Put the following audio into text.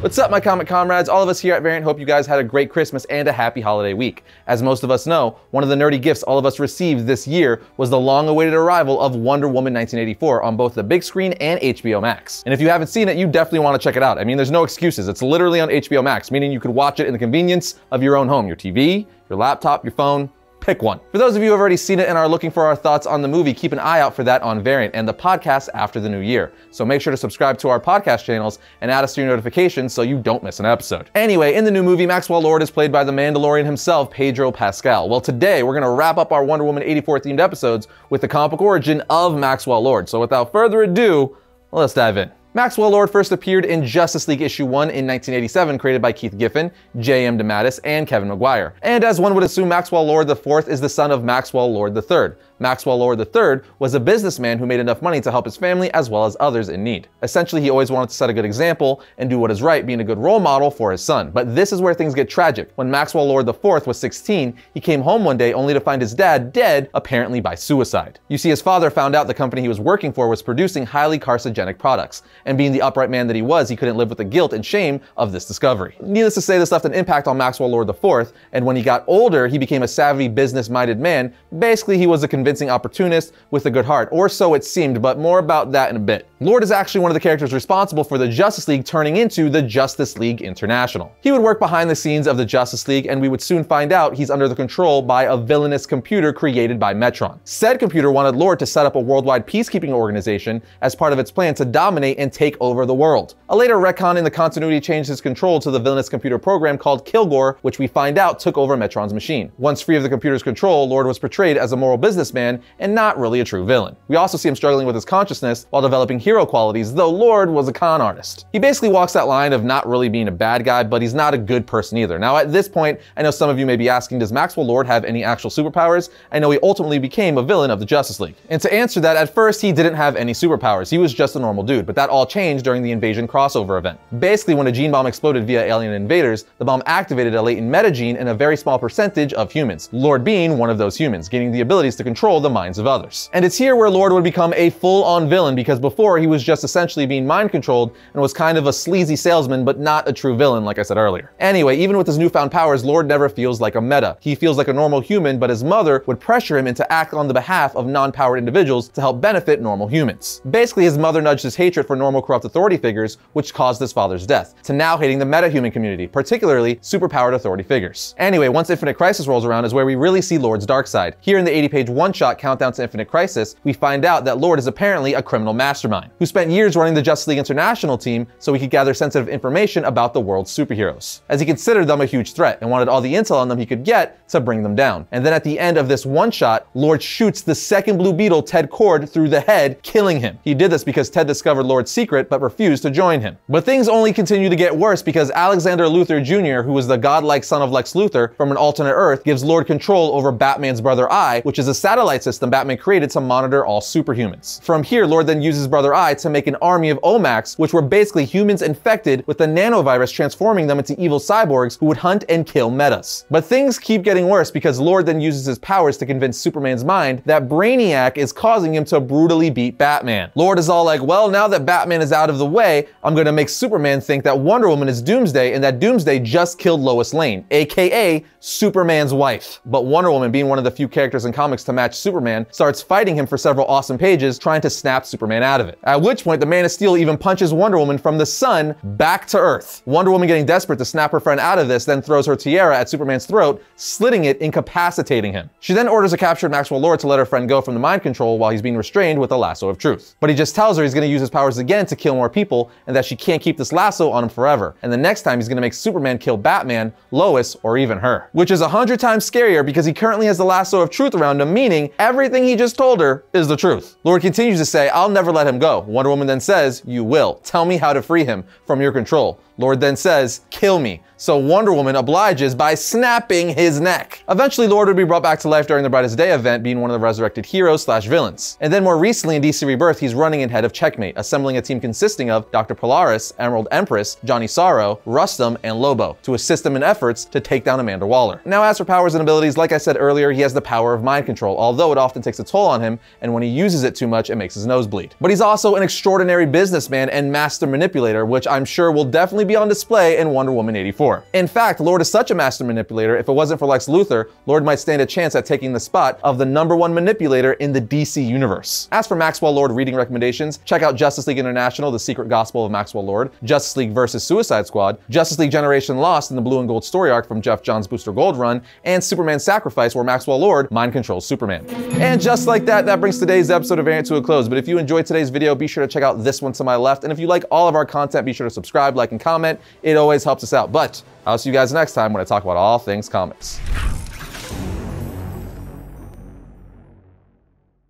What's up, my comic comrades? All of us here at Variant hope you guys had a great Christmas and a happy holiday week. As most of us know, one of the nerdy gifts all of us received this year was the long-awaited arrival of Wonder Woman 1984 on both the big screen and HBO Max. And if you haven't seen it, you definitely want to check it out. I mean, there's no excuses. It's literally on HBO Max, meaning you could watch it in the convenience of your own home, your TV, your laptop, your phone. Pick one. For those of you who have already seen it and are looking for our thoughts on the movie, keep an eye out for that on Variant and the podcast after the new year. So make sure to subscribe to our podcast channels and add us to your notifications so you don't miss an episode. Anyway, in the new movie, Maxwell Lord is played by the Mandalorian himself, Pedro Pascal. Well, today we're going to wrap up our Wonder Woman 84 themed episodes with the comic book origin of Maxwell Lord. So without further ado, let's dive in. Maxwell Lord first appeared in Justice League issue 1 in 1987, created by Keith Giffen, J.M. DeMatteis, and Kevin Maguire. And as one would assume, Maxwell Lord IV is the son of Maxwell Lord III. Maxwell Lord III was a businessman who made enough money to help his family as well as others in need. Essentially, he always wanted to set a good example and do what is right, being a good role model for his son. But this is where things get tragic. When Maxwell Lord IV was 16, he came home one day only to find his dad dead, apparently by suicide. You see, his father found out the company he was working for was producing highly carcinogenic products. And being the upright man that he was, he couldn't live with the guilt and shame of this discovery. Needless to say, this left an impact on Maxwell Lord IV, and when he got older, he became a savvy, business-minded man. Basically, he was a convincing opportunist with a good heart, or so it seemed, but more about that in a bit. Lord is actually one of the characters responsible for the Justice League turning into the Justice League International. He would work behind the scenes of the Justice League, and we would soon find out he's under the control by a villainous computer created by Metron. Said computer wanted Lord to set up a worldwide peacekeeping organization as part of its plan to dominate and take over the world. A later retcon in the continuity changed his control to the villainous computer program called Kilgore, which we find out took over Metron's machine. Once free of the computer's control, Lord was portrayed as a moral businessman and not really a true villain. We also see him struggling with his consciousness while developing hero qualities, though Lord was a con artist. He basically walks that line of not really being a bad guy, but he's not a good person either. Now at this point, I know some of you may be asking, does Maxwell Lord have any actual superpowers? I know he ultimately became a villain of the Justice League. And to answer that, at first he didn't have any superpowers. He was just a normal dude, but that all changed during the Invasion crossover event. Basically, when a gene bomb exploded via alien invaders, the bomb activated a latent metagene in a very small percentage of humans, Lord being one of those humans, gaining the abilities to control the minds of others. And it's here where Lord would become a full-on villain, because before he was just essentially being mind-controlled and was kind of a sleazy salesman, but not a true villain, like I said earlier. Anyway, even with his newfound powers, Lord never feels like a meta. He feels like a normal human, but his mother would pressure him into act on the behalf of non-powered individuals to help benefit normal humans. Basically, his mother nudged his hatred for normal corrupt authority figures, which caused his father's death, to now hating the meta-human community, particularly superpowered authority figures. Anyway, once Infinite Crisis rolls around is where we really see Lord's dark side. Here in the 80-page one-shot Countdown to Infinite Crisis, we find out that Lord is apparently a criminal mastermind, who spent years running the Justice League International team so he could gather sensitive information about the world's superheroes, as he considered them a huge threat and wanted all the intel on them he could get to bring them down. And then at the end of this one-shot, Lord shoots the second Blue Beetle, Ted Kord, through the head, killing him. He did this because Ted discovered Lord's secret but refused to join him. But things only continue to get worse because Alexander Luthor Jr., who was the godlike son of Lex Luthor from an alternate Earth, gives Lord control over Batman's brother Eye, which is a satellite system Batman created to monitor all superhumans. From here, Lord then uses brother Eye to make an army of Omax, which were basically humans infected with the nanovirus, transforming them into evil cyborgs who would hunt and kill metas. But things keep getting worse because Lord then uses his powers to convince Superman's mind that Brainiac is causing him to brutally beat Batman. Lord is all like, well, now that Batman is out of the way, I'm gonna make Superman think that Wonder Woman is Doomsday and that Doomsday just killed Lois Lane, aka Superman's wife. But Wonder Woman, being one of the few characters in comics to match Superman, starts fighting him for several awesome pages, trying to snap Superman out of it. At which point, the Man of Steel even punches Wonder Woman from the sun back to Earth. Wonder Woman, getting desperate to snap her friend out of this, then throws her tiara at Superman's throat, slitting it, incapacitating him. She then orders a captured Maxwell Lord to let her friend go from the mind control while he's being restrained with a lasso of truth. But he just tells her he's gonna use his powers again to kill more people, and that she can't keep this lasso on him forever. And the next time he's gonna make Superman kill Batman, Lois, or even her. Which is 100 times scarier because he currently has the lasso of truth around him, meaning everything he just told her is the truth. Lord continues to say, I'll never let him go. Wonder Woman then says, you will. Tell me how to free him from your control. Lord then says, kill me. So Wonder Woman obliges by snapping his neck. Eventually, Lord would be brought back to life during the Brightest Day event, being one of the resurrected heroes / villains. And then more recently in DC Rebirth, he's running in head of Checkmate, assembling a team consisting of Dr. Polaris, Emerald Empress, Johnny Sorrow, Rustum, and Lobo to assist him in efforts to take down Amanda Waller. Now, as for powers and abilities, like I said earlier, he has the power of mind control, although it often takes a toll on him, and when he uses it too much, it makes his nose bleed. But he's also an extraordinary businessman and master manipulator, which I'm sure will definitely be on display in Wonder Woman 84. In fact, Lord is such a master manipulator, if it wasn't for Lex Luthor, Lord might stand a chance at taking the spot of the #1 manipulator in the DC universe. As for Maxwell Lord reading recommendations, check out Justice League International, The Secret Gospel of Maxwell Lord, Justice League vs. Suicide Squad, Justice League Generation Lost in the Blue and Gold story arc from Jeff Johns' Booster Gold run, and Superman Sacrifice, where Maxwell Lord mind controls Superman. And just like that, that brings today's episode of Variant to a close. But if you enjoyed today's video, be sure to check out this one to my left. And if you like all of our content, be sure to subscribe, like, and comment. It always helps us out. But I'll see you guys next time when I talk about all things comics.